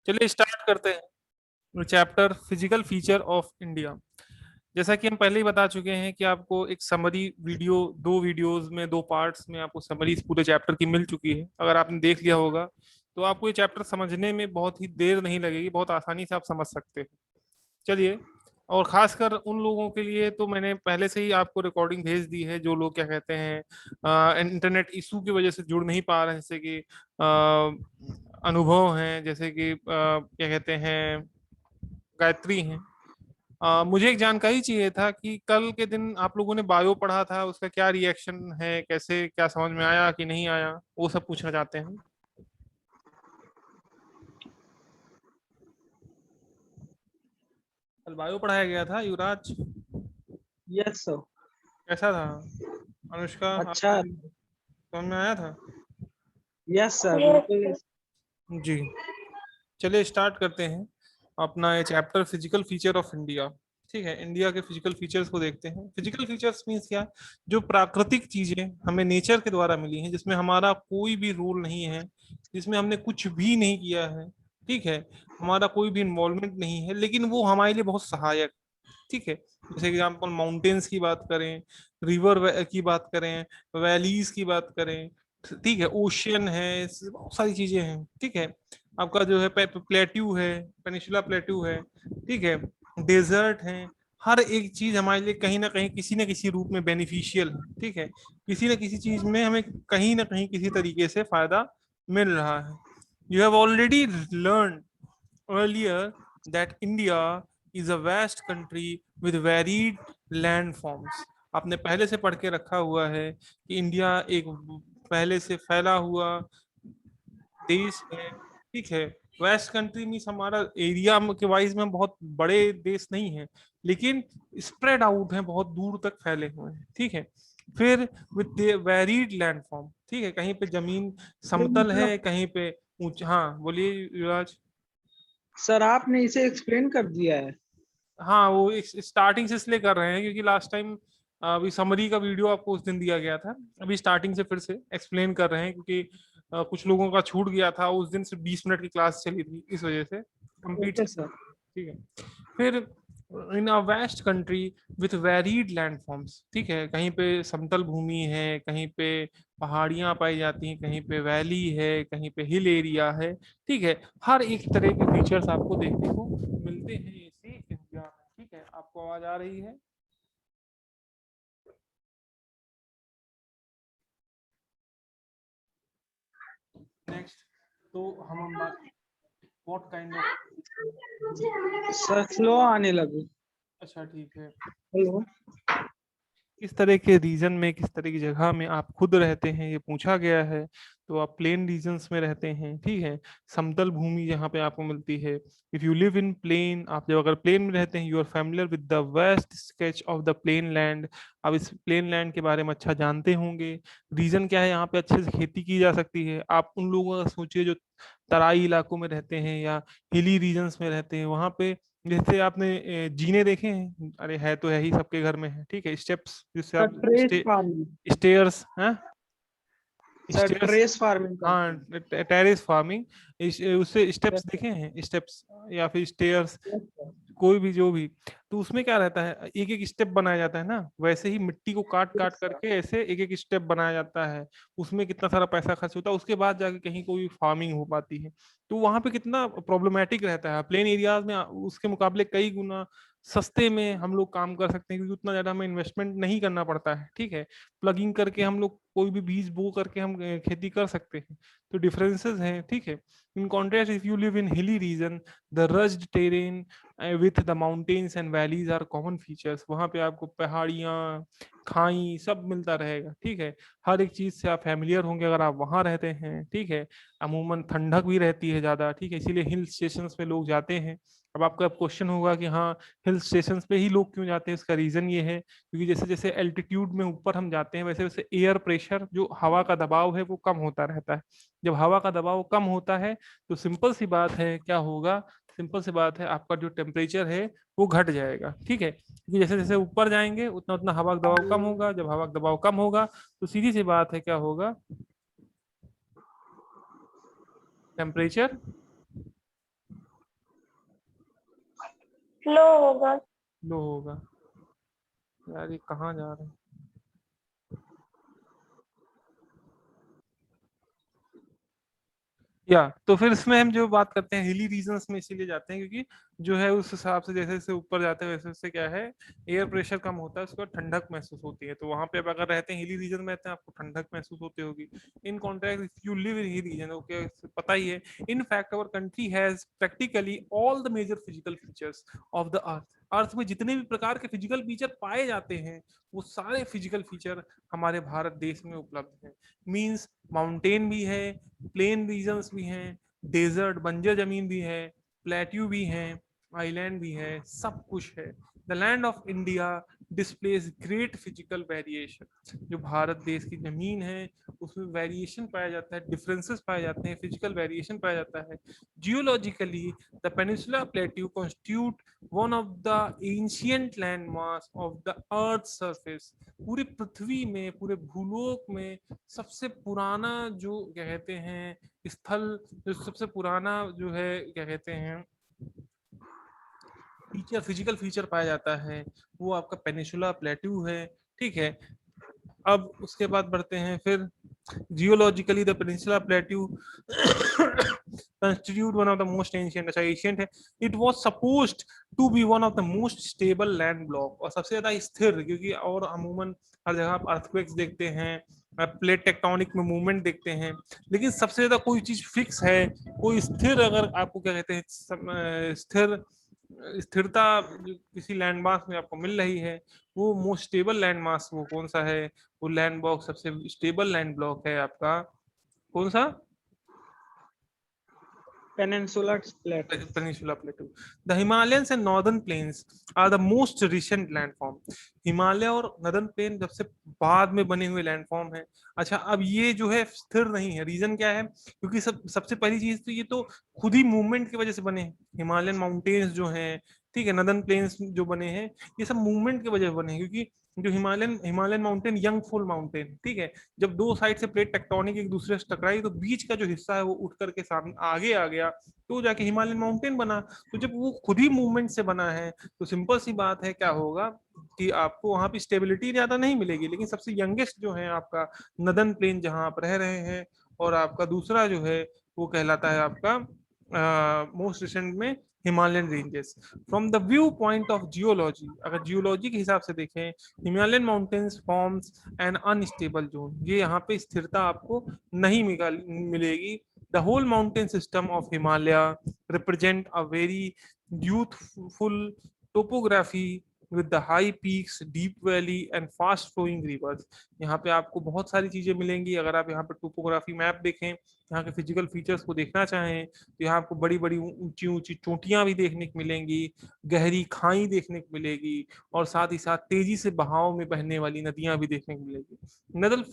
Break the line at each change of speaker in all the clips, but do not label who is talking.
चलिए स्टार्ट करते हैं chapter physical feature of India. जैसा कि हम पहले ही बता चुके हैं कि आपको एक समरी वीडियो, दो वीडियोस में, दो पार्ट्स में आपको समरी पूरे चैप्टर की मिल चुकी है। अगर आपने देख लिया होगा तो आपको ये चैप्टर समझने में बहुत ही देर नहीं लगेगी, बहुत आसानी से आप समझ सकते हैं। चलिए, और खासकर उन लोगों के लिए तो मैंने पहले से ही आपको रिकॉर्डिंग भेज दी है, जो लोग क्या कहते हैं इंटरनेट इशू की वजह से जुड़ नहीं पा रहे हैं, जैसे कि अनुभव हैं, जैसे कि क्या कहते हैं गायत्री हैं। मुझे एक जानकारी चाहिए था कि कल के दिन आप लोगों ने बायो पढ़ा था, उसका क्या रिएक्शन है, कैसे क्या समझ में आया कि नहीं आया, वो सब पूछना चाहते हैं। कल बायो पढ़ाया गया था युवराज,
यस सर।
कैसा था? अनुष्का,
अच्छा।
आपको समझ में आया था?
यस सर, बिल्कुल।
जी, चलिए स्टार्ट करते हैं अपना ये chapter physical feature of India. ठीक है, इंडिया के फिजिकल फीचर्स को देखते हैं। फिजिकल फीचर्स मींस क्या? जो प्राकृतिक चीजें हमें नेचर के द्वारा मिली हैं, जिसमें हमारा कोई भी रोल नहीं है, जिसमें हमने कुछ भी नहीं किया है, ठीक है, हमारा कोई भी इन्वॉल्वमेंट नहीं है, लेकिन वो हमारे लिए बहुत सहायक। ठीक है, जैसे एग्जाम्पल माउंटेन्स की बात करें, रिवर की बात करें, वैलीज की बात करें, ठीक है, ओशियन है, बहुत सारी चीजें हैं। ठीक है, आपका जो है प्लेट्यू है, पेनिनसुला प्लेट्यू है, ठीक है, डेजर्ट है। हर एक चीज हमारे लिए कहीं ना कहीं किसी न किसी रूप में बेनिफिशियल है। ठीक है, किसी न किसी चीज में हमें कहीं ना कहीं किसी तरीके से फायदा मिल रहा है। You have already learn earlier that India is a vast country with varied land forms। आपने पहले से पढ़ के रखा हुआ है कि इंडिया एक पहले से फैला हुआ देश है। ठीक है, वेस्ट कंट्री मीन्स हमारा एरिया के वाइज में बहुत बड़े देश नहीं है, लेकिन स्प्रेड आउट है, बहुत दूर तक फैले हुए हैं। ठीक है, फिर विद वेरीड लैंड फॉर्म। ठीक है, कहीं पे जमीन समतल है, कहीं पे ऊंचा। हाँ बोलिए युवराज।
सर, आपने इसे एक्सप्लेन कर दिया है।
हाँ, वो स्टार्टिंग से इसलिए कर रहे हैं क्योंकि लास्ट टाइम अभी समरी का वीडियो आपको उस दिन दिया गया था। अभी स्टार्टिंग से फिर से एक्सप्लेन कर रहे हैं क्योंकि कुछ लोगों का छूट गया था, उस दिन सिर्फ 20 मिनट की क्लास चली थी, इस वजह से कंप्लीट।
Okay sir.
ठीक है, फिर in a vast country with varied landforms. ठीक है, कहीं पे समतल भूमि है, कहीं पे पहाड़ियां पाई जाती हैं, कहीं पे वैली है, कहीं पे हिल एरिया है। ठीक है, हर एक तरह के फीचर्स आपको देखने को मिलते हैं इसी इंडिया में। ठीक है, आपको आवाज आ रही है? नेक्स्ट, तो हम बात what kind of.
Sir, slow आने लगे।
अच्छा ठीक है,
हेलो।
किस तरह के रीजन में, किस तरह की जगह में आप खुद रहते हैं, ये पूछा गया है। तो आप प्लेन रीजन्स में रहते हैं। ठीक है, समतल भूमि जहाँ पे आपको मिलती है। If you live in plain, आप जब अगर प्लेन में रहते हैं, you are familiar with the vast stretch of the plain land. आप इस प्लेन लैंड के बारे में अच्छा जानते होंगे। रीजन क्या है? यहाँ पे अच्छे से खेती की जा सकती है। आप उन लोगों का सोचिए जो तराई इलाकों में रहते हैं या हिली रीजन्स में रहते हैं, वहां पे जैसे आपने जीने देखे हैं, अरे है तो है ही, सबके घर में है। ठीक है, स्टेप्स जिससे
सर,
आप
ट्रेस फार्मिंग।
स्टेयर्स हैं,
सर,
स्टेयर्स।
ट्रेस फार्मिंग करते हैं।
हाँ, टेरेस फार्मिंग, उससे
यस
स्टेप्स
सर।
देखे हैं, स्टेप्स या फिर स्टेयर्स,
यस सर।
कोई भी जो भी। तो उसमें क्या रहता है, एक एक स्टेप बनाया जाता है ना, वैसे ही मिट्टी को काट
यस
काट
सर।
करके ऐसे एक एक स्टेप बनाया जाता है। उसमें कितना सारा पैसा खर्च होता है, उसके बाद जाके कहीं कोई फार्मिंग हो पाती है। तो वहां पे कितना प्रॉब्लमेटिक रहता है। प्लेन एरियाज में उसके मुकाबले कई गुना सस्ते में हम लोग काम कर सकते हैं, क्योंकि उतना ज्यादा हमें इन्वेस्टमेंट नहीं करना पड़ता है। ठीक है, प्लगिंग करके हम लोग कोई भी बीज बो करके हम खेती कर सकते हैं। तो डिफरेंसेस हैं। ठीक है, in contrast if you live in hilly region, the rugged terrain with the mountains and valleys are common features. वहां पे आपको पहाड़ियाँ, खाई सब मिलता रहेगा। ठीक है, हर एक चीज से आप फैमिलियर होंगे अगर आप वहां रहते हैं। ठीक है, अमूमन ठंडक भी रहती है ज्यादा। ठीक है, इसीलिए हिल स्टेशंस पे लोग जाते हैं। अब आपका क्वेश्चन होगा कि हाँ, हिल स्टेशंस पे ही लोग क्यों जाते हैं? इसका रीजन ये है क्योंकि जैसे जैसे एल्टीट्यूड में ऊपर हम जाते हैं, वैसे वैसे एयर प्रेशर, जो हवा का दबाव है, वो कम होता रहता है। जब हवा का दबाव कम होता है तो सिंपल सी बात है क्या होगा, सिंपल सी बात है, आपका जो टेम्परेचर है वो घट जाएगा। ठीक है, क्योंकि जैसे जैसे ऊपर जाएंगे उतना उतना हवा का दबाव कम होगा। जब हवा का दबाव कम होगा तो सीधी सी बात है क्या होगा, टेम्परेचर
लो होगा।
लो होगा। यार ये कहाँ जा रहे हैं? या तो फिर इसमें हम जो बात करते हैं हिली रीजन्स में इसीलिए जाते हैं क्योंकि जो है उस हिसाब से जैसे जैसे ऊपर जाते हैं वैसे वैसे क्या है, एयर प्रेशर कम होता है, उसके बाद ठंडक महसूस होती है। तो वहां पे आप अगर रहते हैं हिली रीजन में रहते हैं आपको ठंडक महसूस होती होगी। In contrast if you live in hilly region, okay, पता ही है। In fact our country has practically all the major physical features of the earth. Earth में जितने भी प्रकार के फिजिकल फीचर पाए जाते हैं वो सारे फिजिकल फीचर हमारे भारत देश में उपलब्ध हैं। मींस माउंटेन भी है, प्लेन रीजन्स भी हैं, डेजर्ट बंजर जमीन भी है, प्लेट्यू भी है, आइलैंड भी है, सब कुछ है। The land of India displace great physical variation. जो भारत देश की जमीन है उसमें वेरिएशन पाया जाता है, डिफरेंसेस पाए जाते हैं, फिजिकल वेरिएशन पाया जाता है। Geologically the peninsula plateau constitute one of the ancient land mass of the earth surface. पूरी पृथ्वी में, पूरे भूलोक में सबसे पुराना जो क्या कहते हैं स्थल, जो सबसे पुराना जो है क्या कहते हैं फीचर, फिजिकल फीचर पाया जाता है, वो आपका पेनिनसुला प्लेट्यू है। ठीक है, अब उसके बाद बढ़ते हैं फिर geologically the peninsula plateau constitute one of the most ancient, अच्छा एशियंट है। It was supposed to be one of the most stable land block, और सबसे ज्यादा स्थिर, क्योंकि और अमूमन हर जगह आप अर्थक्वेक्स देखते हैं, प्लेट टेक्टोनिक में मूवमेंट देखते हैं, लेकिन सबसे ज्यादा कोई चीज फिक्स है, कोई स्थिर, अगर आपको क्या कहते हैं स्थिर, स्थिरता किसी लैंड मास में आपको मिल रही है, वो मोस्ट स्टेबल लैंड मास वो कौन सा है? वो लैंड ब्लॉक, सबसे स्टेबल लैंड ब्लॉक है आपका कौन सा?
Peninsular Plateau.
Peninsula Plateau. The Himalayas and Northern Plains are the most recent landform. Himalaya और नदन प्लेन जब से बाद में बने हुए लैंडफॉर्म है। अच्छा, अब ये जो है स्थिर नहीं है, रीजन क्या है? क्योंकि सबसे पहली चीज तो ये तो खुद ही मूवमेंट की वजह से बने हैं। हिमालयन माउंटेन्स जो हैं, ठीक है, नदन प्लेन्स जो बने हैं, ये सब मूवमेंट की वजह से बने हैं। क्योंकि जो Himalayan Himalayan mountain young full mountain, ठीक है, जब दो साइड से प्लेट टेक्टोनिक एक दूसरे से टकराई तो बीच का जो हिस्सा है वो उठ करके सामने आगे आ गया, तो जाके हिमालयन माउंटेन बना। तो जब वो खुद ही मूवमेंट से बना है तो सिंपल सी बात है क्या होगा कि आपको वहां पे स्टेबिलिटी ज्यादा नहीं मिलेगी। लेकिन सबसे यंगेस्ट जो है आपका नदन प्लेन जहां आप रह रहे हैं, और आपका दूसरा जो है वो कहलाता है आपका मोस्ट रिसेंट में Himalayan ranges. From the view point of geology, अगर जियोलॉजी के हिसाब से देखें, Himalayan mountains forms an unstable zone, ये यहाँ पे स्थिरता आपको नहीं मिलेगी। The whole mountain system of Himalaya represent a very youthful topography with the high peaks, deep valley and fast flowing rivers। यहाँ पे आपको बहुत सारी चीजें मिलेंगी। अगर आप यहाँ पे टोपोग्राफी मैप देखें, यहाँ के फिजिकल फीचर्स को देखना चाहें, तो यहाँ आपको बड़ी बड़ी ऊंची ऊंची चोटियां भी देखने को मिलेंगी, गहरी खाई देखने को मिलेगी, और साथ ही साथ तेजी से बहाव में बहने वाली नदियां भी देखने को मिलेगी। नदल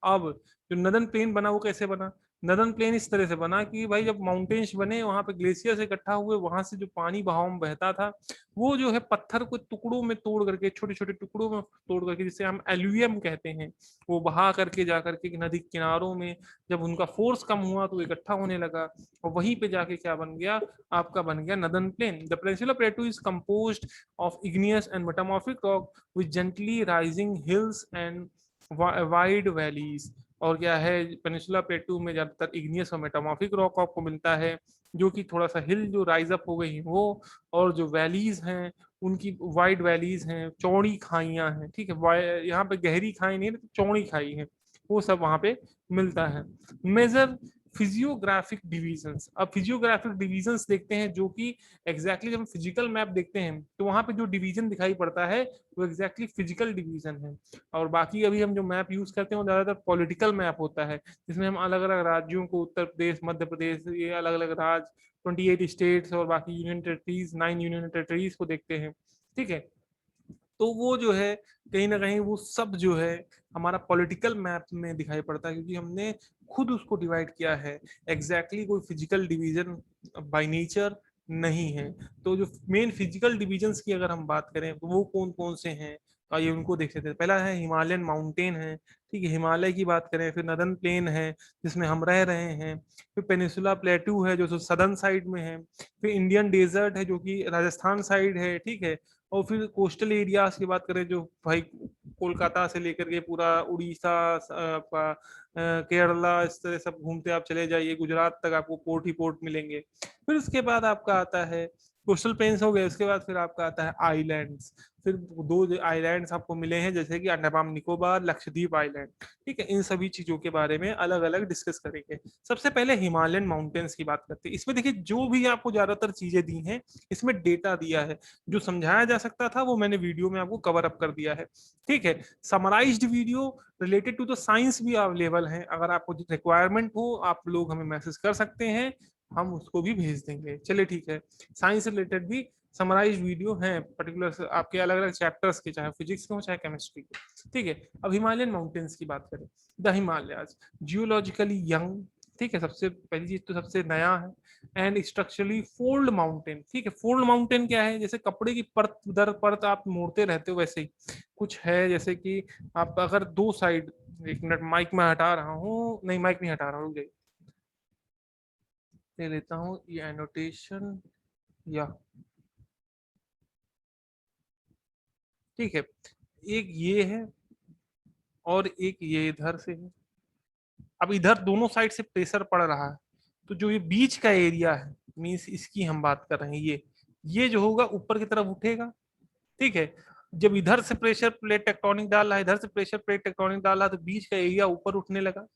अब जो नदन प्लेन बना वो कैसे बना? नदन प्लेन इस तरह से बना कि भाई जब माउंटेन्स बने वहां पे ग्लेशियर से इकट्ठा हुए, वहां से जो पानी बहाव में बहता था वो जो है पत्थर को टुकड़ों में तोड़ करके, छोटे छोटे टुकड़ों में तोड़ करके, जिसे हम एल्यूवियम कहते हैं, वो बहा करके जा करके नदी किनारों में जब उनका फोर्स कम हुआ तो इकट्ठा होने लगा, और वहीं पे जाके क्या बन गया? आपका बन गया northern plain. The peninsula plateau is composed of igneous and metamorphic rock with gently rising hills and wide valleys. और क्या है, पेनिनसुला प्लेटू में ज्यादातर इग्नियस और मेटामॉर्फिक रॉक आपको मिलता है, जो कि थोड़ा सा हिल जो राइज अप हो गई वो, और जो वैलीज हैं उनकी वाइड वैलीज हैं, चौड़ी खाइयां हैं, ठीक है, यहाँ पे गहरी खाई नहीं है, चौड़ी खाई है, वो सब वहां पे मिलता है। मेजर फिजियोग्राफिक डिविजन्स, अब फिजियोग्राफिक डिविजन्स देखते हैं, जो कि एग्जैक्टली जब हम फिजिकल मैप देखते हैं तो वहां पे जो डिवीजन दिखाई पड़ता है वो एग्जैक्टली फिजिकल डिवीजन है। और बाकी अभी हम जो मैप यूज करते हैं वो ज्यादातर पॉलिटिकल मैप होता है, जिसमें हम अलग अलग राज्यों को, उत्तर प्रदेश, मध्य प्रदेश, ये अलग अलग राज्य, 28 स्टेट्स और बाकी यूनियन टेरिटरीज, 9 यूनियन टेरिटरीज को देखते हैं। ठीक है, तो वो जो है कहीं ना कहीं वो सब जो है हमारा पॉलिटिकल मैप में दिखाई पड़ता है, क्योंकि हमने खुद उसको डिवाइड किया है। कोई फिजिकल डिवीजन बाय नेचर नहीं है। तो जो मेन फिजिकल डिविजन्स की अगर हम बात करें तो वो कौन कौन से हैं, आइए उनको देख लेते हैं। पहला है हिमालयन माउंटेन है, ठीक है, हिमालय की बात करें, फिर नदन प्लेन है जिसमें हम रह रहे हैं, फिर पेनिसुला प्लेटू है जो सदर्न साइड में है, फिर इंडियन डेजर्ट है जो कि राजस्थान साइड है, ठीक है, और फिर कोस्टल एरियाज की बात करें जो भाई कोलकाता से लेकर के पूरा उड़ीसा, केरला, इस तरह सब घूमते आप चले जाइए, गुजरात तक आपको पोर्ट ही पोर्ट मिलेंगे। फिर उसके बाद आपका आता है कोस्टल प्लेन्स हो गए, उसके बाद फिर आपका आता है आइलैंड्स। फिर दो आइलैंड्स आपको मिले हैं जैसे कि अंडमान निकोबार, लक्षद्वीप आइलैंड, ठीक है। इन सभी चीजों के बारे में अलग अलग डिस्कस करेंगे। सबसे पहले हिमालयन माउंटेन्स की बात करते हैं। इसमें देखिए जो भी आपको ज्यादातर चीजें दी हैं, इसमें डेटा दिया है, जो समझाया जा सकता था वो मैंने वीडियो में आपको कवर अप कर दिया है, ठीक है। Summarized video related to the science भी अवेलेबल है, अगर आपको रिक्वायरमेंट हो आप लोग हमें मैसेज कर सकते हैं, हम उसको भी भेज देंगे। चलिए ठीक है, साइंस रिलेटेड भी समराइज वीडियो हैं पर्टिकुलर आपके अलग अलग चैप्टर्स के, चाहे फिजिक्स के हो चाहे केमिस्ट्री के, ठीक है। अब हिमालयन माउंटेन्स की बात करें, द हिमालयाज जियोलॉजिकली यंग, ठीक है, सबसे पहली चीज तो सबसे नया है, एंड स्ट्रक्चरली फोल्ड माउंटेन, ठीक है। फोल्ड माउंटेन क्या है, जैसे कपड़े की परत दर परत आप मोड़ते रहते हो वैसे ही कुछ है, जैसे कि आप अगर दो साइड, एक मिनट माइक में हटा रहा हूँ, नहीं माइक नहीं हटा रहा हूँ, रुक जाइए, ले लेता हूँ ये एनोटेशन, या ठीक है, एक ये है और एक ये इधर से है। अब इधर दोनों साइड से प्रेशर पड़ रहा है, तो जो ये बीच का एरिया है, मीन्स इसकी हम बात कर रहे हैं, ये जो होगा ऊपर की तरफ उठेगा, ठीक है। जब इधर से प्रेशर प्लेट टेक्टोनिक डाल रहा है, इधर से प्रेशर प्लेट टेक्टोनिक डाल रहा है, तो बीच का एरिया ऊपर उठने लगा,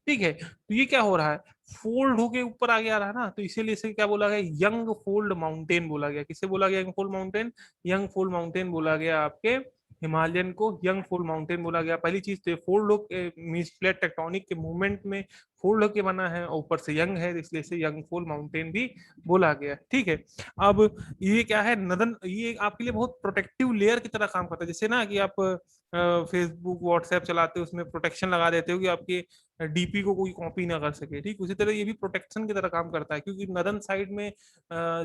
ठीक है। तो ये क्या हो रहा है, फोल्ड होके ऊपर आ गया रहा है ना, तो इसीलिए इसे क्या बोला गया, यंग फोल्ड माउंटेन बोला गया। किसे बोला गया young fold mountain? Young fold mountain बोला गया आपके हिमालयन को, यंग फोल्ड माउंटेन बोला गया। पहली चीज तो फोल्ड होके मींस प्लेट टेक्टोनिक के मूवमेंट में फोल्ड होके बना है, और ऊपर से यंग है, इसलिए इसे यंग फोल्ड माउंटेन भी बोला गया, ठीक है। अब ये क्या है, नदन, ये आपके लिए बहुत प्रोटेक्टिव लेयर की तरह काम करता है, जैसे ना कि आप फेसबुक व्हाट्सएप चलाते हो उसमें प्रोटेक्शन लगा देते हो कि आपके डीपी को कोई कॉपी ना कर सके, ठीक उसी तरह ये भी प्रोटेक्शन की तरह काम करता है, क्योंकि नदन साइड में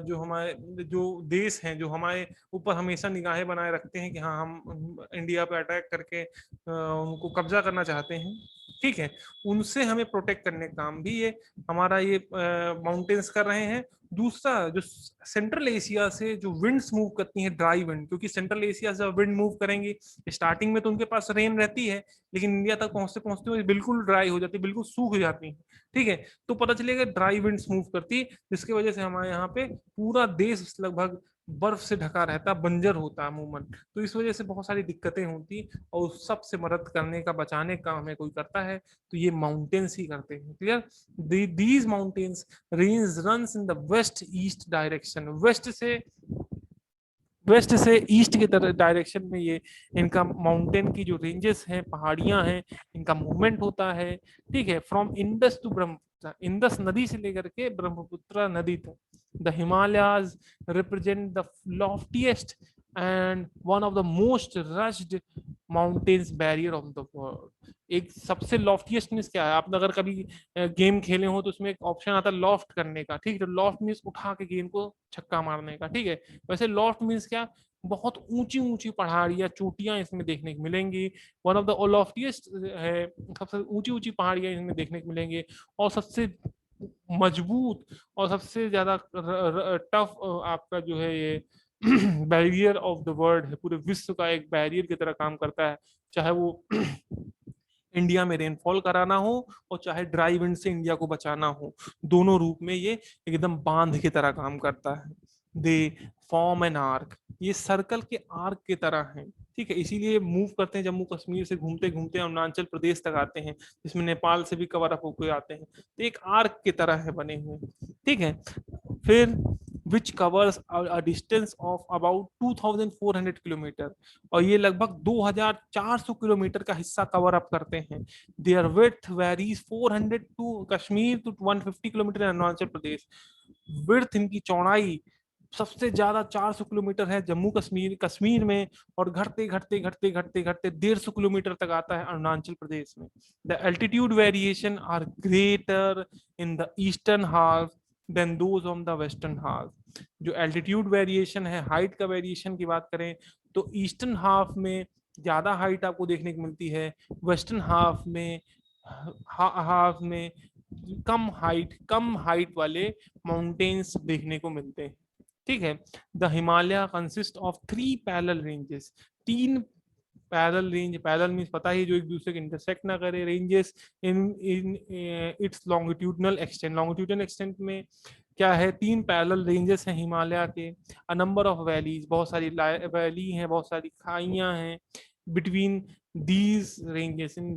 जो हमारे जो देश हैं जो हमारे ऊपर हमेशा निगाहें बनाए रखते हैं कि हाँ हम इंडिया पे अटैक करके उनको कब्जा करना चाहते हैं, ठीक है, उनसे हमें प्रोटेक्ट करने का काम भी ये हमारा ये माउंटेन्स कर रहे हैं। दूसरा, जो सेंट्रल एशिया से जो विंड्स मूव करती हैं, ड्राई विंड, क्योंकि सेंट्रल एशिया से विंड मूव करेंगी, स्टार्टिंग में तो उनके पास रेन रहती है, लेकिन इंडिया तक पहुंचते पहुंचते वो बिल्कुल ड्राई हो जाती है, बिल्कुल सूख जाती है, ठीक है। तो पता चलेगा ड्राई विंड्स मूव करती, जिसकी वजह से हमारे यहाँ पे पूरा देश लगभग बर्फ से ढका रहता, बंजर होता है अमूमन, तो इस वजह से बहुत सारी दिक्कतें होती, और उस सब से मदद करने का, बचाने का हमें कोई करता है तो ये माउंटेन्स ही करते हैं, clear. These mountains range runs in the west east direction, west से ईस्ट की तरफ डायरेक्शन में ये इनका माउंटेन की जो रेंजेस हैं, पहाड़ियां हैं, इनका मूवमेंट होता है, ठीक है। From Indus to Brahmaputra, Indus नदी से लेकर के ब्रह्मपुत्र नदी तक, the Himalayas represent the loftiest and one of the most rugged mountains barrier of the world. एक सबसे लॉफ्टीएस्ट मीन्स क्या है, आपने अगर कभी गेम खेले हो तो उसमें एक ऑप्शन आता है लॉफ्ट करने का, ठीक है, तो लॉफ्ट मीन्स उठा के गेंद को छक्का मारने का, ठीक है। वैसे लॉफ्ट मीन्स क्या, बहुत ऊंची ऊंची पहाड़ियां, चोटियां इसमें देखने को मिलेंगी, वन ऑफ द लॉफ्टीएस्ट है, सबसे ऊंची ऊंची पहाड़ियां इसमें देखने को मिलेंगे, और सबसे मजबूत और सबसे ज्यादा टफ आपका जो है ये बैरियर ऑफ द वर्ल्ड है, पूरे विश्व का एक बैरियर की तरह काम करता है, चाहे वो इंडिया में रेनफॉल कराना हो और चाहे ड्राई विंड से इंडिया को बचाना हो, दोनों रूप में ये एकदम बांध की तरह काम करता है। दे फॉर्म एन आर्क, ये सर्कल के आर्क की तरह है, ठीक है, इसीलिए मूव करते हैं, जम्मू कश्मीर से घूमते घूमते अरुणाचल प्रदेश तक आते हैं, जिसमें नेपाल से भी कवर अप होकर आते हैं, तो एक आर्क की तरह है बने हुए, ठीक है। फिर which covers a distance of about 2400 kilometre, और ये लगभग 2400 किलोमीटर का हिस्सा कवर अप करते हैं। Their width varies 400 to Kashmir to 150 kilometre Arunachal Pradesh. Width इनकी चौड़ाई सबसे ज्यादा 400 किलोमीटर है जम्मू कश्मीर कश्मीर में, और घटते घटते घटते घटते घटते 150 किलोमीटर तक आता है अरुणाचल प्रदेश में। The altitude variation are greater in the eastern half than those on the western half. जो एल्टीट्यूड वेरिएशन है, हाइट का वेरिएशन की बात करें तो ईस्टर्न हाफ में ज्यादा हाइट आपको देखने को मिलती है। वेस्टर्न हाफ में कम हाइट वाले माउंटेन्स देखने को मिलते हैं। ठीक है। The Himalaya consist of 3 parallel ranges, 3 parallel range, parallel means पता ही, जो एक दूसरे के इंटरसेक्ट ना करे, ranges in in its longitudinal extent. Longitudinal extent में क्या है, 3 पैरेलल रेंजेस हैं हिमालय के। अ नंबर ऑफ वैलीज, बहुत सारी वैली हैं, बहुत सारी खाइयां हैं। Between these ranges, in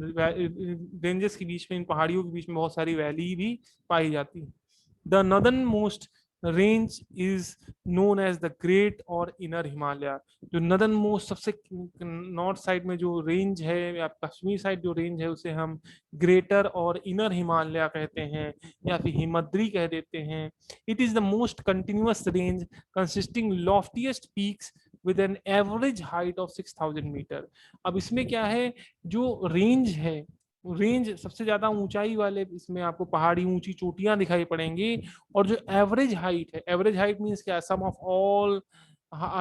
ranges के बीच में, इन पहाड़ियों के बीच में बहुत सारी वैली भी पाई जाती है। The northern most range is known as the great or inner Himalaya. जो नदर्न मोस्ट, सबसे नॉर्थ साइड में जो रेंज है, या कश्मीर साइड जो रेंज है, उसे हम ग्रेटर और इनर हिमालय कहते हैं, या फिर हिमद्री कह देते हैं। It is the most continuous range consisting loftiest peaks with an average height of 6000 metre. अब इसमें क्या है, जो रेंज है, रेंज सबसे ज्यादा ऊंचाई वाले, इसमें आपको पहाड़ी ऊंची चोटियां दिखाई पड़ेंगी। और जो एवरेज हाइट है, एवरेज हाइट मीन्स क्या, सम ऑफ ऑल,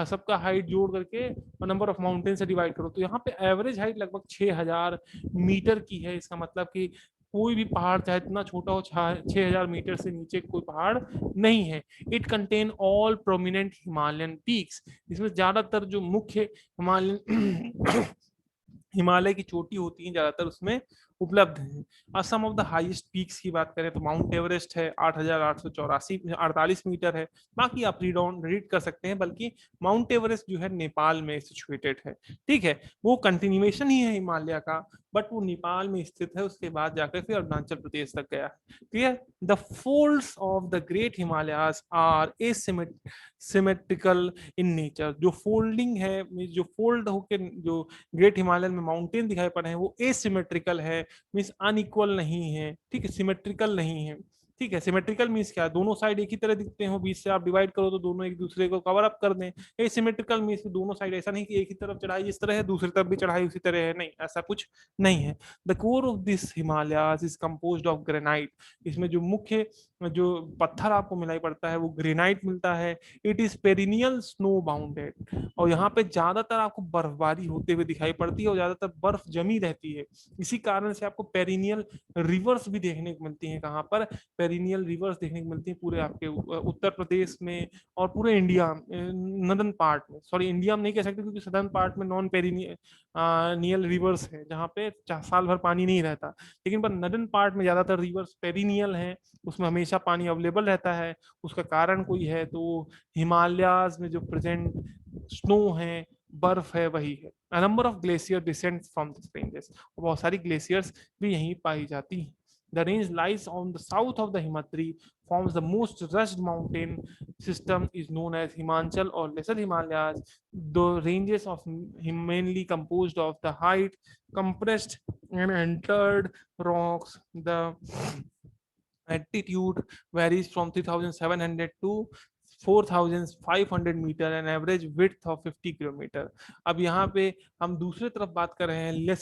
सबका हाइट जोड़ करके नंबर ऑफ माउंटेन से डिवाइड करो, तो यहाँ पे एवरेज हाइट लगभग 6000 मीटर की है। इसका मतलब कि कोई भी पहाड़ चाहे इतना छोटा हो, 6000 मीटर से नीचे कोई पहाड़ नहीं है। It contain all prominent Himalayan peaks. इसमें ज्यादातर जो मुख्य हिमालयन हिमालय की चोटी होती है, ज्यादातर उसमें उपलब्ध है। Assam of the highest peaks की बात करें तो माउंट एवरेस्ट है, 8848 मीटर है। बाकी आप रीड कर सकते हैं, बल्कि माउंट एवरेस्ट जो है नेपाल में सिचुएटेड है। ठीक है, वो कंटिन्यूएशन ही है हिमालय का, बट वो नेपाल में स्थित है, उसके बाद जाकर फिर अरुणाचल प्रदेश तक गया। Clear. The folds of the great Himalayas are asymmetrical in nature. जो फोल्डिंग है, जो फोल्ड होकर जो ग्रेट हिमालय में माउंटेन दिखाई पड़े हैं, वो एसिमेट्रिकल है, मीन्स अनइक्वल नहीं है। ठीक है, सिमेट्रिकल नहीं है। ठीक है, सिमेट्रिकल मीन्स क्या, दोनों साइड एक ही तरह दिखते हो, बीच से आप डिवाइड करो तो दोनों एक दूसरे को कवर अप कर दें। एसिमेट्रिकल मीन्स दोनों साइड ऐसा नहीं कि एक ही तरफ चढ़ाई इस तरह है, दूसरी तरफ भी चढ़ाई उसी तरह है, नहीं, ऐसा कुछ नहीं है। The core of this Himalayas is composed of granite. इसमें जो मुख्य जो पत्थर आपको मिलाई पड़ता है वो ग्रेनाइट मिलता है। It is perennial snow bounded, और यहाँ पे ज्यादातर आपको बर्फबारी होते हुए दिखाई पड़ती है, और ज्यादातर बर्फ जमी रहती है। इसी कारण से आपको पेरिनियल रिवर्स भी देखने को मिलती हैं। कहाँ पर पेरिनियल रिवर्स देखने को मिलती है? पूरे आपके उत्तर प्रदेश में और पूरे इंडिया, नदर्न पार्ट में, सॉरी इंडिया में नहीं कह सकते, क्योंकि सदर्न पार्ट में नॉन पेरिनियल रिवर्स है, जहाँ पे साल भर पानी नहीं रहता। लेकिन पर नदर्न पार्ट में ज्यादातर रिवर्स पेरिनियल है, उसमें हमेशा पानी अवेलेबल रहता है। उसका कारण कोई है तो हिमालयाज में जो प्रेजेंट स्नो है, बर्फ है, वही है। A number of glacier decent from this ranges, बहुत सारी ग्लेशियर्स भी यहीं पाई जाती हैं। The range lies on the south of the Himadri, forms the most rugged mountain system is known as Himachal or Lesser Himalayas. The ranges of mainly composed of the height, compressed and entered rocks. The altitude varies from 3700 to 4500 metre and average width of 50 kilometre. अब यहाँ पे हम दूसरे तरफ बात कर रहे हैं,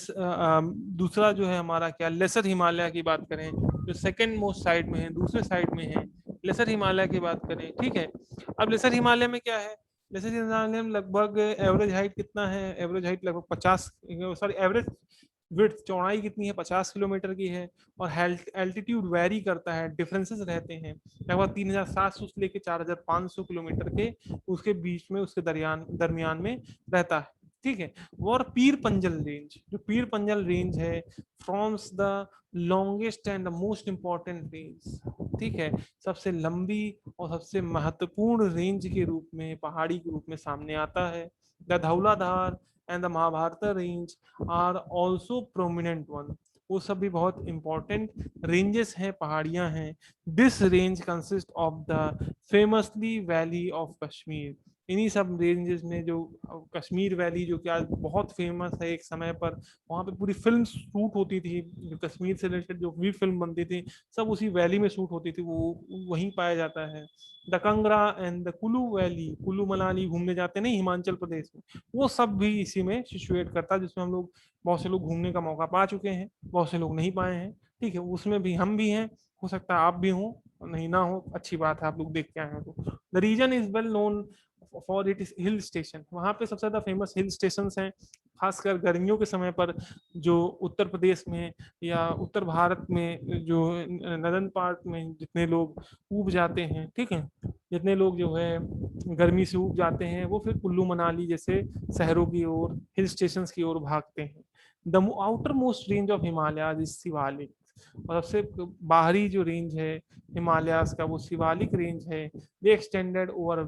दूसरा जो है हमारा क्या, लेसर हिमालय की बात करें, जो सेकंड मोस्ट साइड में है, दूसरे साइड में है, लेसर हिमालय की बात करें। ठीक है, अब लेसर हिमालय में क्या है, लेसर हिमालय में लगभग एवरेज हाइट कितना है, एवरेज हाइट लगभग 50, सॉरी एवरेज विड्थ, चौड़ाई कितनी है, 50 किलोमीटर की है। और एल्टीट्यूड वेरी करता है, डिफरेंसेस रहते हैं, लगभग 3700 से लेके 4500 किलोमीटर के उसके बीच में, उसके दरमियान में रहता है। ठीक है। और पीर पंजल रेंज, जो पीर पंजल रेंज है, firms the longest and the most important range. ठीक है, सबसे लंबी और सबसे महत्वपूर्ण रेंज के रूप में, पहाड़ी के रूप में सामने आता है। The Dhauladhar and the Mahabharat range are also prominent one, वो सब भी बहुत इंपॉर्टेंट रेंजेस हैं, पहाड़ियां हैं। This range consist of the famously valley of Kashmir. इन्हीं सब रेंजेस में जो कश्मीर वैली, जो कि आज बहुत फेमस है, एक समय पर वहाँ पे पूरी फिल्म शूट होती थी, जो कश्मीर से रिलेटेड जो भी फिल्म बनती थी, सब उसी वैली में शूट होती थी, वो वहीं पाया जाता है। The Kangra and the Kullu valley, Kullu Manali घूमने जाते नहीं हिमाचल प्रदेश में, वो सब भी इसी में सिचुएट करता है, जिसमें हम लोग, बहुत से लोग घूमने का मौका पा चुके हैं, बहुत से लोग नहीं पाए हैं। ठीक है, उसमें भी हम भी हैं, हो सकता है आप भी हो, नहीं ना हो, अच्छी बात है, आप लोग देख के आए हैं। तो the region is well known for it is hill station, वहाँ पे सबसे ज्यादा फेमस हिल स्टेशन हैं। खासकर गर्मियों के समय पर जो उत्तर प्रदेश में या उत्तर भारत में जो नदन पार्ट में जितने लोग ऊब जाते हैं, ठीक है, जितने लोग जो है गर्मी से ऊब जाते हैं, वो फिर कुल्लू मनाली जैसे शहरों की ओर, हिल स्टेशन की ओर भागते हैं। The outer most range of Himalaya is Shivalik, और सबसे बाहरी जो रेंज है हिमालयास का वो शिवालिक रेंज है। They extended over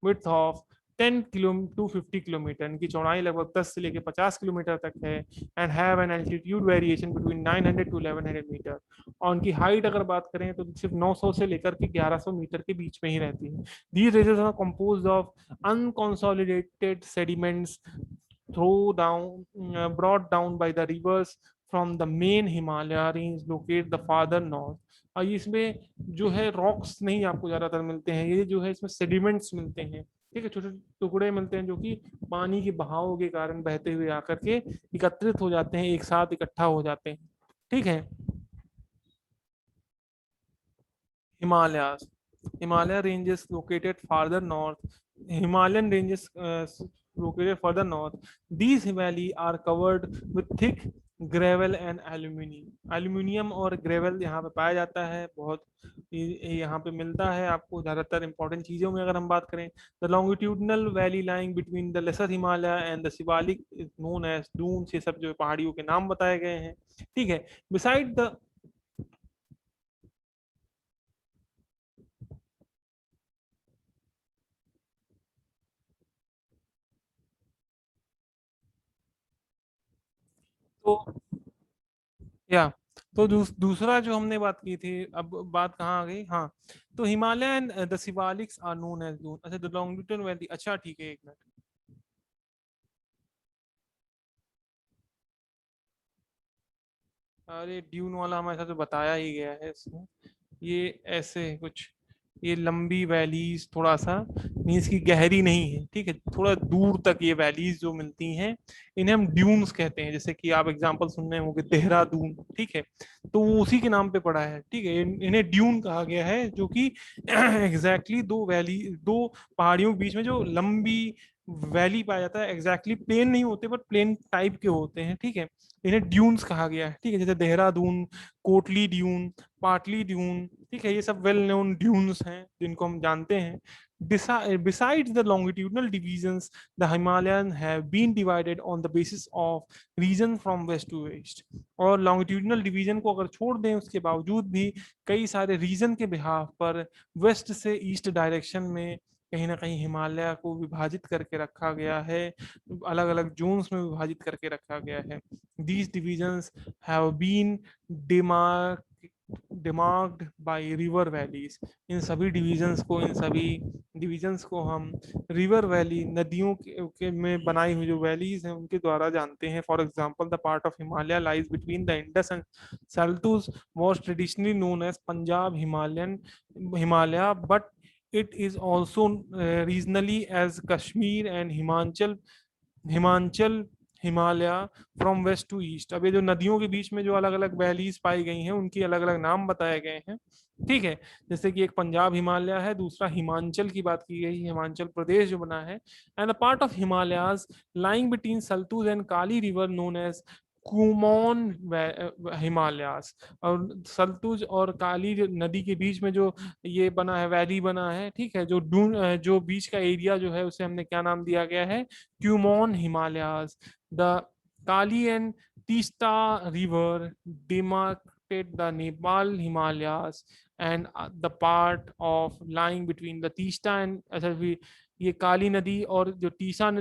width of 10 kilo to 50 kilometre, इनकी चौड़ाई लगभग 10 से लेकर 50 किलोमीटर तक है। And have an altitude variation between 900 to 1100 metre, और उनकी हाइट अगर बात करें तो सिर्फ 900 से लेकर के 1100 मीटर के बीच में ही रहती है। These ranges are composed of unconsolidated sediments throw down brought down by the rivers from the main Himalaya range locate the farther north. और इसमें जो है रॉक्स नहीं आपको ज्यादातर मिलते हैं, ये जो है इसमें सेडिमेंट्स मिलते हैं, ठीक है, छोटे टुकड़े मिलते हैं जो कि पानी के बहाव के कारण बहते हुए आकर के एकत्रित हो जाते हैं, एक साथ इकट्ठा हो जाते हैं, ठीक है। Himalayas, Himalaya ranges located farther north, Himalayan ranges located further north. These valley are covered with thick gravel and aluminium. Aluminium और ग्रेवल यहाँ पे पाया जाता है, बहुत यहाँ पे मिलता है आपको ज्यादातर इंपॉर्टेंट चीजों में। अगर हम बात करें, the longitudinal valley lying between the lesser Himalaya and the Shivalik is known as Duns. ये सब जो पहाड़ियों के नाम बताए गए हैं, ठीक है। बिसाइड द तो या तो दूसरा जो हमने बात की थी, अब बात कहाँ आ गई, हाँ, तो Himalaya and the Shivaliks are known as Dun. अच्छा, द लॉन्गिट्यूडनल वैली, अच्छा ठीक है, एक मिनट। अरे ड्यून वाला हमारे साथ तो बताया ही गया है इसमें, ये ऐसे कुछ, ये लंबी वैलीज थोड़ा सा मीन्स की गहरी नहीं है, ठीक है, थोड़ा दूर तक ये वैलीज जो मिलती हैं इन्हें हम ड्यून्स कहते हैं। जैसे कि आप एग्जांपल सुन रहे होंगे देहरादून, ठीक है, तो वो उसी के नाम पे पड़ा है, ठीक है। इन्हें ड्यून कहा गया है, जो कि एग्जैक्टली दो वैली, दो पहाड़ियों के बीच में जो लंबी वैली पाया जाता है, एग्जैक्टली प्लेन नहीं होते बट प्लेन टाइप के होते हैं, ठीक है, इन्हें ड्यून्स कहा गया है, ठीक है। जैसे देहरादून, कोटली ड्यून, पाटली ड्यून, ठीक है, ये सब वेल नोन ड्यून्स हैं जिनको हम जानते हैं। Besides the longitudinal divisions, the Himalayan have been divided on the basis of region from west to east. और longitudinal division को अगर छोड़ दें उसके बावजूद भी कई सारे रीजन के बिहाफ पर वेस्ट से ईस्ट डायरेक्शन में कहीं ना कहीं हिमालय को विभाजित करके रखा गया है, अलग अलग जोन्स में विभाजित करके रखा गया है। These divisions have been demarked by river valleys. इन सभी डिविजन्स को हम रिवर वैली, नदियों के में बनाई हुई जो वैलीज हैं उनके द्वारा जानते हैं। For example, the part of Himalaya lies between the Indus and Sutlej was traditionally known as Punjab Himalaya, but it is also regionally as Kashmir and Himachal Himalaya from west to east. अब ये जो नदियों के बीच में जो अलग अलग वैलीज पाई गई हैं उनकी अलग अलग नाम बताए गए हैं, ठीक है। जैसे कि एक पंजाब हिमालय है, दूसरा हिमाचल की बात की गई, हिमाचल प्रदेश जो बना है। And a part of Himalayas lying between Sutlej and Kali river known as Kumaon Himalayas. और सल्तुज और काली नदी के बीच में जो ये बना है, वैली बना है, ठीक है, जो बीच का एरिया जो है उसे हमने क्या नाम दिया गया है, Kumaon Himalayas. The Kali and Teesta river demarcated the Nepal Himalayas and the part of lying between the Teesta and, अच्छा ये काली नदी और जो तीस्ता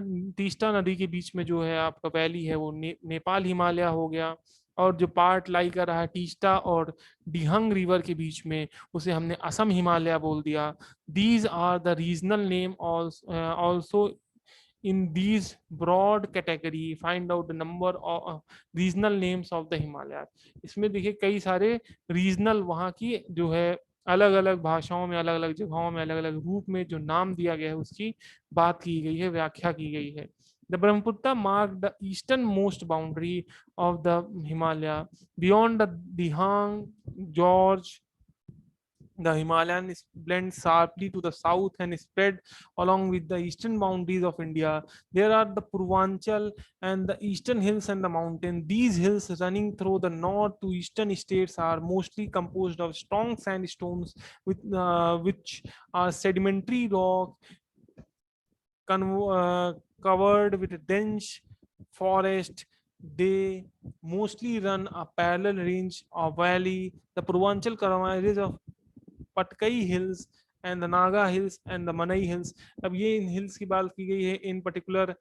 नदी के बीच में जो है आपका वैली है वो नेपाल हिमालय हो गया। और जो पार्ट लाई कर रहा है तीस्ता और डिहंग रिवर के बीच में, उसे हमने असम हिमालय बोल दिया। These are the regional name also in these broad category find out the number of regional names of the Himalayas। इसमें देखिए कई सारे रीजनल वहाँ की जो है अलग अलग भाषाओं में, अलग अलग जगहों में, अलग अलग रूप में जो नाम दिया गया है उसकी बात की गई है, व्याख्या की गई है। The Brahmaputra marked the easternmost boundary of the Himalaya beyond the Dihang Gorge The Himalayan blend sharply to the south and spread along with the eastern boundaries of India. There are the Purvanchal and the eastern hills and the mountain. These hills running through the north to eastern states are mostly composed of strong sandstones which are sedimentary rock covered with dense forest. They mostly run a parallel range of valley. The Purvanchal comprises of Patkai hills and the Naga hills and the मनई hills. अब ये इन hills की बात की गई है, इन particular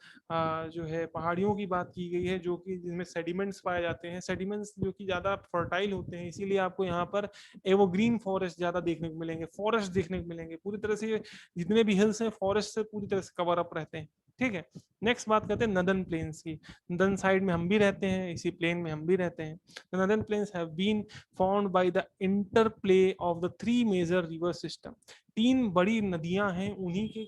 जो है पहाड़ियों की बात की गई है जो कि जिनमें सेडिमेंट्स पाए जाते हैं, सेडिमेंट्स जो कि ज्यादा फर्टाइल होते हैं, इसीलिए आपको यहाँ पर एवरग्रीन फॉरेस्ट ज्यादा देखने को मिलेंगे, फॉरेस्ट देखने को मिलेंगे। पूरी तरह से जितने भी हिल्स हैं फॉरेस्ट से पूरी तरह से कवर अप रहते हैं। ठीक है, नेक्स्ट बात करते हैं नदन प्लेन्स की। नदन साइड में हम भी रहते हैं, इसी प्लेन में हम भी रहते हैं। Northern plains have been formed by the interplay of the three major river system. तीन बड़ी नदियां हैं, उन्हीं के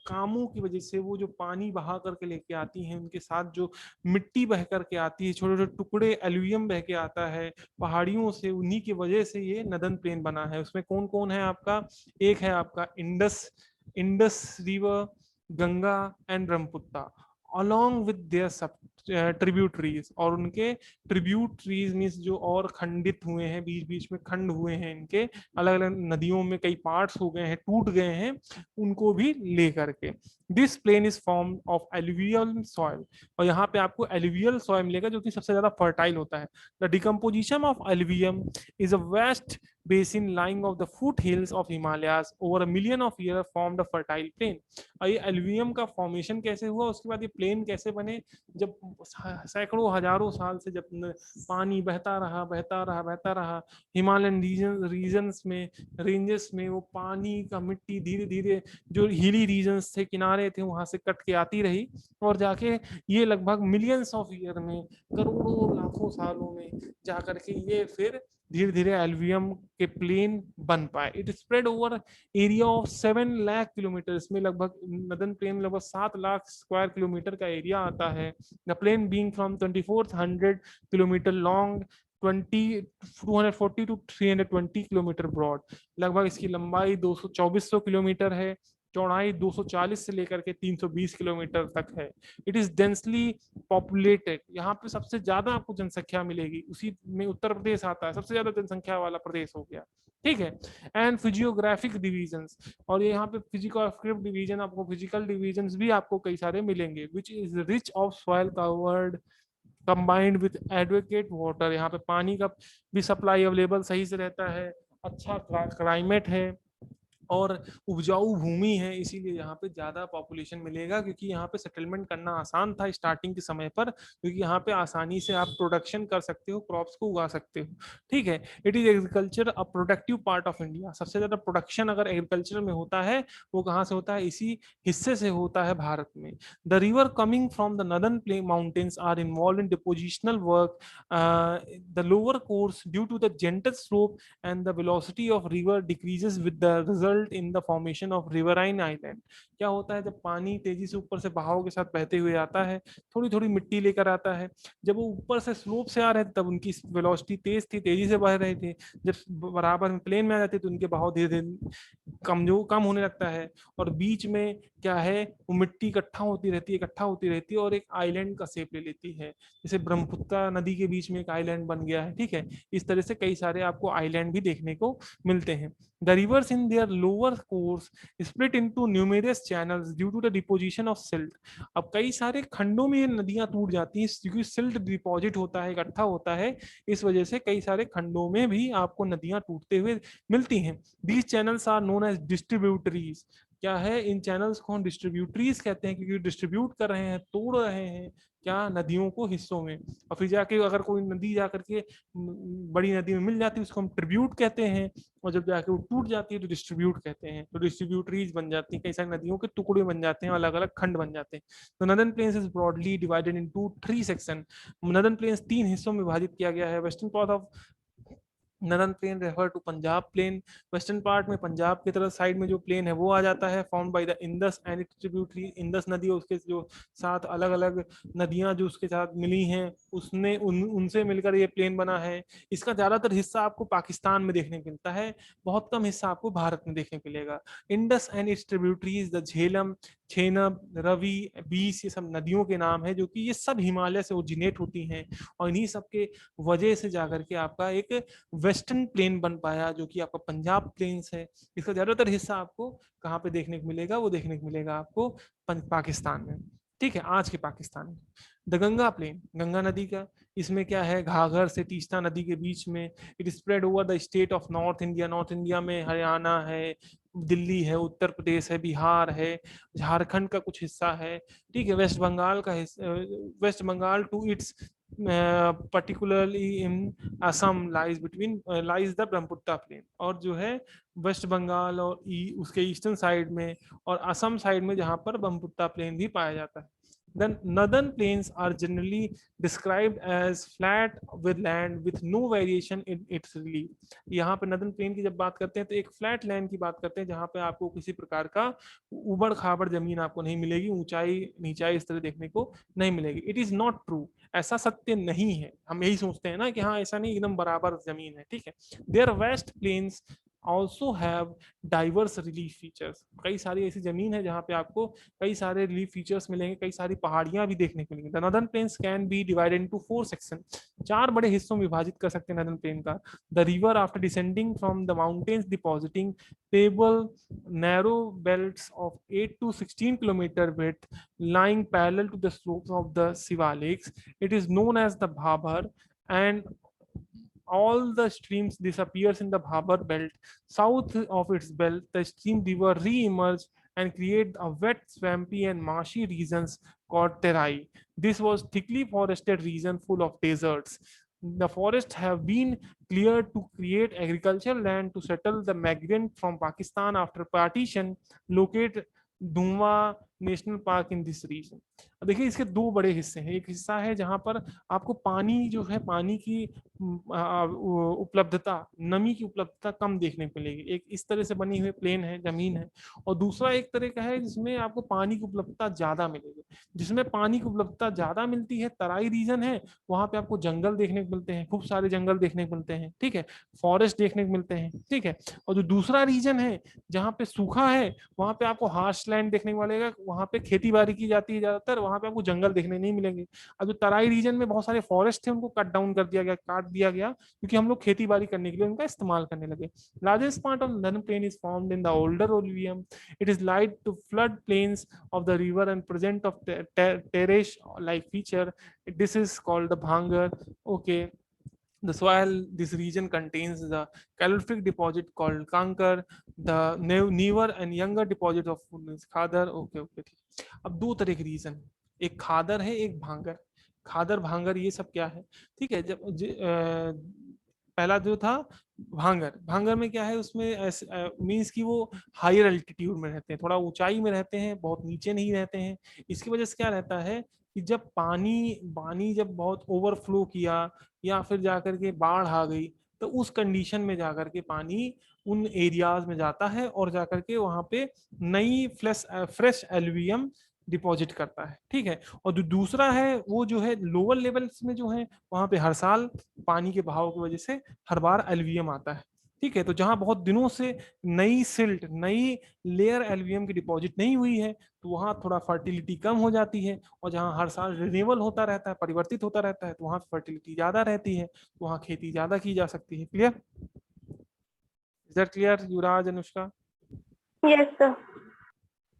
कामों की वजह से वो जो पानी बहा करके लेके आती हैं, उनके साथ जो मिट्टी बह करके आती है, छोटे छोटे टुकड़े एल्यूवियम बह के आता है पहाड़ियों से, उन्हीं की वजह से ये नदन प्लेन बना है। उसमें कौन कौन है आपका, एक है आपका Indus, Indus river, Ganga and Brahmaputra along with their सब ट्रिब्यूटरीज, और उनके ट्रिब्यूटरीज मीन्स जो और खंडित हुए हैं, बीच बीच में खंड हुए हैं, इनके अलग अलग नदियों में कई पार्ट्स हो गए हैं, टूट गए हैं, उनको भी लेकर के। This plain is form of alluvial soil, और यहाँ पे आपको एलुवियल सॉइल मिलेगा जो कि सबसे ज्यादा फर्टाइल होता है। The decomposition of alluvium is a vast basin lying of the foothills of Himalayas over a million of years formed a fertile plain। ये एल्यूवियम का फॉर्मेशन कैसे हुआ, उसके बाद ये प्लेन कैसे बने, जब सैकड़ों हजारों साल से जब पानी बहता रहा बहता रहा बहता रहा, हिमालयन रीजन्स में, रेंजेस में, वो पानी का मिट्टी धीरे धीरे जो हिली रीजन्स थे, किनारे थे, वहां से कट के आती रही, और जाके ये लगभग मिलियंस ऑफ ईयर में, करोड़ों लाखों सालों में जाकर के ये फिर धीरे धीरे एल्वियम के प्लेन बन पाए। It spread over area of 7 lakh kilometre, इसमें लगभग नदन प्लेन लगभग 7 लाख स्क्वायर किलोमीटर का एरिया आता है। The plain being from 2400 kilometre long 240 to 320 kilometre broad, लगभग इसकी लंबाई 2400 किलोमीटर है, चौड़ाई 240 से लेकर के 320 किलोमीटर तक है। इट इज डेंसली पॉपुलेटेड, यहाँ पे सबसे ज्यादा आपको जनसंख्या मिलेगी, उसी में उत्तर प्रदेश आता है, सबसे ज्यादा जनसंख्या वाला प्रदेश हो गया। ठीक है, एंड फिजियोग्राफिक डिविजन्स, और ये यहाँ पे फिजियोग्राफिक डिवीजन, आपको फिजिकल डिविजन्स भी आपको कई सारे मिलेंगे। Which is rich of soil covered combined with advocate water, यहाँ पे पानी का भी सप्लाई अवेलेबल सही से रहता है, अच्छा क्लाइमेट है और उपजाऊ भूमि है, इसीलिए यहाँ पे ज्यादा पॉपुलेशन मिलेगा, क्योंकि यहाँ पे सेटलमेंट करना आसान था स्टार्टिंग के समय पर, क्योंकि यहाँ पे आसानी से आप प्रोडक्शन कर सकते हो, क्रॉप्स को उगा सकते हो। ठीक है, it is agriculture a productive part of India, सबसे ज्यादा प्रोडक्शन अगर एग्रीकल्चर में होता है वो कहाँ से होता है, इसी हिस्से से होता है भारत में। The river coming from the northern play mountains are involve in depositional work, the lower course due to the gentle slope and the velocity of river decreases with the result in the formation of riverine island। क्या होता है, जब पानी तेजी से ऊपर से बहाव के साथ बहते हुए आता है, थोड़ी थोड़ी मिट्टी लेकर आता है, जब वो ऊपर से स्लोप से आ रहे थे तब उनकी वेलोसिटी तेज थी, तेजी से बह रहे थे, जब बराबर में प्लेन में आ जाते तो उनके बहाव धीरे धीरे कम होने लगता है, और बीच में क्या है, वो मिट्टी इकट्ठा होती रहती है, इकट्ठा होती रहती है, और एक आइलैंड का शेप ले लेती है, जैसे ब्रह्मपुत्र नदी के बीच में एक आइलैंड बन गया है। ठीक है, इस तरह से कई सारे आपको आइलैंड भी देखने को मिलते हैं। The rivers in their lower course split into numerous channels due to the deposition of silt। अब कई सारे खंडों में ये नदियां टूट जाती हैं क्योंकि सिल्ट डिपॉजिट होता है, इकट्ठा होता है, इस वजह से कई सारे खंडों में भी आपको नदियां टूटते हुए मिलती हैं। These channels are known as distributaries। क्या है, इन चैनल्स को हम डिस्ट्रीब्यूटरीज कहते हैं, क्योंकि डिस्ट्रीब्यूट कर रहे हैं, तोड़ रहे हैं क्या, नदियों को हिस्सों में, और फिर जाके अगर कोई नदी जाकर के बड़ी नदी में मिल जाती है उसको हम ट्रिब्यूट कहते हैं, और जब जाके वो टूट जाती है तो डिस्ट्रीब्यूट कहते हैं, तो डिस्ट्रीब्यूटरीज बन जाती हैं, कई सारी नदियों के टुकड़े बन जाते हैं, अलग अलग खंड बन जाते हैं। तो northern plains is broadly divided into 3 section. नदर्न प्लेन्स 3 हिस्सों में विभाजित किया गया है। Western part of northern plain refer to Punjab plain, western part में पंजाब की तरफ साइड में जो प्लेन है वो आ जाता है, found by the Indus and it's tributary, Indus नदी और उसके जो साथ अलग अलग नदियां जो उसके साथ मिली हैं उसने उनसे मिलकर ये प्लेन बना है। इसका ज्यादातर हिस्सा आपको पाकिस्तान में देखने को मिलता है, बहुत कम हिस्सा आपको भारत में देखने को मिलेगा। Indus and its tributaries the Jhelum, Chenab, Ravi, Beas, ये सब नदियों के नाम है जो कि ये सब हिमालय से ओरिजिनेट होती हैं, और इन्हीं सब के वजह से जाकर के आपका एक वेस्टर्न प्लेन बन पाया जो कि आपका पंजाब प्लेन्स है। इसका ज्यादातर हिस्सा आपको कहाँ पे देखने को मिलेगा, वो देखने को मिलेगा आपको पाकिस्तान में, ठीक है, आज के पाकिस्तान में। द गंगा प्लेन, गंगा नदी का, इसमें क्या है, घाघर से तीस्ता नदी के बीच में, it spread over the state of north India, north India में हरियाणा है, दिल्ली है, उत्तर प्रदेश है, बिहार है, झारखंड का कुछ हिस्सा है, ठीक है, वेस्ट बंगाल का हिस्सा, West Bengal to its particularly in Assam lies between lies the Brahmaputra plain, और जो है वेस्ट बंगाल और उसके ईस्टर्न साइड में और असम साइड में जहां पर ब्रह्मपुत्र प्लेन भी पाया जाता है। Then northern plains are generally described as flat with land with no variation in its relief। यहाँ पे नदन प्लेन की जब बात करते हैं तो एक फ्लैट लैंड की बात करते हैं जहाँ पे आपको किसी प्रकार का उबड़ खाबड़ जमीन आपको नहीं मिलेगी, ऊंचाई नीचाई इस तरह देखने को नहीं मिलेगी। इट इज नॉट ट्रू, ऐसा सत्य नहीं है। हम यही सोचते हैं ना कि हाँ ऐसा नहीं, एकदम बराबर जमीन है, ठीक है। Their vast plains also have diverse relief features, कई सारी ऐसी जमीन है जहाँ पे आपको कई सारे रिलीफ फीचर्स मिलेंगे, कई सारी पहाड़ियां भी देखने को मिलेंगी। The northern plains can be divided into 4 section, 4 बड़े हिस्सों में विभाजित कर सकते हैं नॉर्दर्न प्लेन का। The river after descending from the mountains depositing payable narrow belts of 8 to 16 kilometer width lying parallel to the slopes of the Sivalaks. It is known as the Bhabar, and all the streams disappears in the Bhabar belt. South of its belt, the stream river re-emerge and create a wet, swampy and marshy regions called Terai. This was thickly forested region full of deserts. The forests have been cleared to create agricultural land to settle the migrant from Pakistan after partition. Locate Dhumwa national park in this region. देखिए इसके दो बड़े हिस्से हैं, एक हिस्सा है जहां पर आपको पानी जो है, पानी की उपलब्धता, नमी की उपलब्धता कम देखने को मिलेगी, एक इस तरह से बनी हुई प्लेन है, जमीन है। और दूसरा एक तरह का है जिसमें आपको पानी की उपलब्धता ज्यादा मिलेगी। जिसमें पानी की उपलब्धता ज्यादा मिलती है, तराई रीजन है, वहां पे आपको जंगल देखने को मिलते हैं, खूब सारे जंगल देखने को मिलते हैं, ठीक है, फॉरेस्ट देखने को मिलते हैं, ठीक है। और जो दूसरा रीजन है जहाँ पे सूखा है, वहां पे आपको हार्श लैंड देखने को मिलेगा, वहां पे खेती बाड़ी की जाती है ज्यादातर, वहां पे आपको जंगल देखने नहीं मिलेंगे। अब जो तराई रीजन में बहुत सारे फॉरेस्ट थे उनको कट डाउन कर दिया गया, काट दिया गया, क्योंकि हम लोग खेती बाड़ी करने के लिए उनका इस्तेमाल करने लगे। Largest part of northern plain is formed in the older alluvium. It is light to flood plains of the river and present of terrace like feature. This is called the Bhangar. Okay, the soil this region contains the calorific deposit called kankar, the newer and younger deposit of khadar। Okay okay, ठीक। अब दो तरह के reason, एक खादर है, एक भांगर। खादर भांगर ये सब क्या है, ठीक है। जब पहला जो था भांगर, भांगर में क्या है, उसमें मीन्स कि वो हायर अल्टीट्यूड में रहते हैं, थोड़ा ऊंचाई में रहते हैं, बहुत नीचे नहीं रहते हैं। इसकी वजह से क्या रहता है कि जब पानी पानी जब बहुत ओवरफ्लो किया या फिर जाकर के बाढ़ आ गई, तो उस कंडीशन में जाकर के पानी उन एरियाज में जाता है और जाकर के वहां पे नई फ्रेश एल्यूवियम डिपॉजिट करता है, ठीक है। और जो दूसरा है वो जो है लोअर लेवल्स में जो है, वहां पे हर साल पानी के बहाव की वजह से हर बार एल्यूवियम आता है, ठीक है। तो जहां बहुत दिनों से नई सिल्ट, नई लेयर एल्यूवियम की डिपॉजिट नहीं हुई है, तो वहां थोड़ा फर्टिलिटी कम हो जाती है। और जहां हर साल रिन्यूअल होता रहता है, परिवर्तित होता रहता है, तो वहां फर्टिलिटी ज्यादा रहती है, तो वहां खेती ज्यादा की जा सकती है। Clear? Is that clear Yuvraj, Anushka?
Yes sir.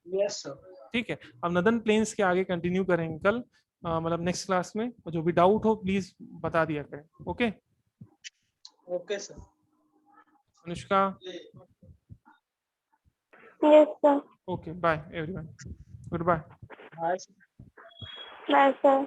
Yes sir.
ठीक है, अब नदन प्लेन्स के आगे कंटिन्यू करेंगे कल, मतलब नेक्स्ट क्लास में। और जो भी डाउट हो प्लीज बता दिया करें। Okay
okay sir.
Anushka?
Yes sir.
Okay, bye everyone, good bye.
Bye
bye sir.